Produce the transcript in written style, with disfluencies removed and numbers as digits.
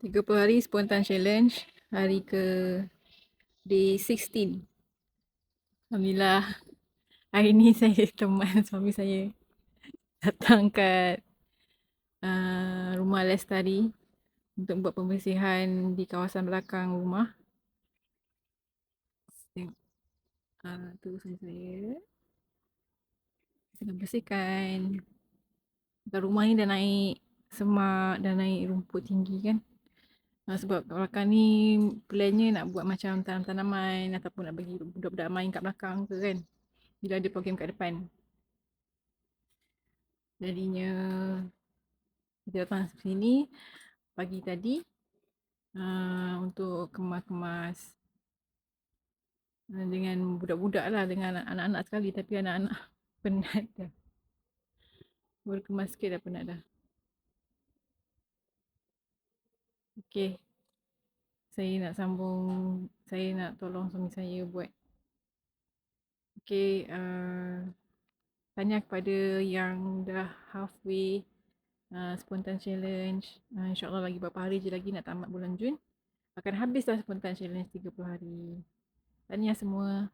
30 hari spontan challenge, hari ke day 16. Alhamdulillah, hari ni saya teman suami saya datang kat rumah Lestari untuk buat pembersihan di kawasan belakang rumah. Tu saya sedang bersihkan. Kat rumah ni dah naik semak, dah naik rumput tinggi kan. Sebab kat belakang ni plannya nak buat macam tanam-tanaman ataupun nak bagi budak-budak main kat belakang ke kan. Bila ada program kat depan. Jadinya kita datang sini pagi tadi untuk kemas-kemas dengan budak-budak lah, dengan anak-anak sekali, tapi anak-anak penat dah. Baru kemas sikit dah penat dah. Okay, saya nak sambung, saya nak tolong suami saya buat. Okay, tanya kepada yang dah halfway spontan challenge. InsyaAllah lagi beberapa hari je lagi nak tamat bulan Jun. Akan habis dah spontan challenge 30 hari. Tahniah semua.